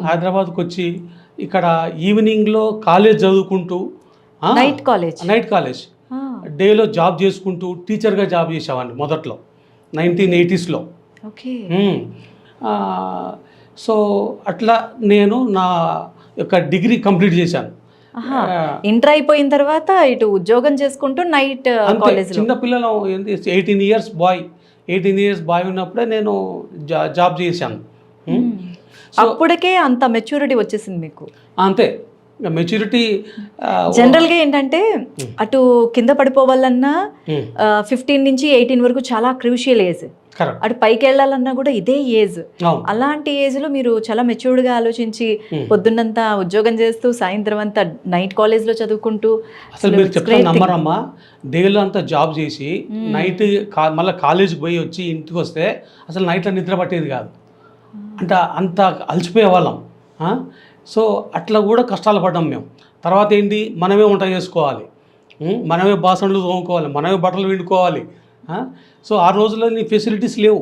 హైదరాబాద్కి వచ్చి ఇక్కడ ఈవినింగ్లో కాలేజ్ చదువుకుంటూ నైట్ కాలేజ్ డేలో జాబ్ చేసుకుంటూ టీచర్గా జాబ్ చేసేవాడిని మొదట్లో 1980s. ఓకే. సో అట్లా నేను నా యొక్క డిగ్రీ కంప్లీట్ చేశాను. ఇంటర్ అయిపోయిన తర్వాత ఇటు ఉద్యోగం చేసుకుంటూ నైట్ కాలేజ్. చిన్న పిల్లలు 18 ఇయర్స్ బాయ్ ఉన్నప్పుడే నేను జాబ్ చేశాను. అప్పటికే అంత మెచ్యూరిటీ వచ్చేసింది మీకు? అంతే, మెచ్యూరిటీ. జనరల్గా ఏంటంటే అటు కింద పడిపోవాలన్నా 15 నుంచి 18 వరకు చాలా క్రూషియల్ ఏజ్, అటు పైకి వెళ్ళాలన్నా కూడా ఇదే ఏజ్. అలాంటి ఏజ్లో మీరు చాలా మెచ్యూర్డ్గా ఆలోచించి పొద్దున్నంతా ఉద్యోగం చేస్తూ సాయంత్రం అంతా నైట్ కాలేజ్లో చదువుకుంటూ. అసలు మీరు చెప్తాను నమ్మరమ్మా, డేలో అంతా జాబ్ చేసి నైట్ మళ్ళీ కాలేజీకి పోయి వచ్చి ఇంటికి వస్తే అసలు నైట్లో నిద్ర పట్టేది కాదు. అంటే అంత అలసిపోయే వాళ్ళం. సో అట్లా కూడా కష్టాలు పడ్డాం మేము. తర్వాత ఏంటి, మనమే వంట చేసుకోవాలి, మనమే బాసనలు తోముకోవాలి, మనమే బట్టలు పిండుకోవాలి. సో ఆ రోజుల్లో ఫెసిలిటీస్ లేవు.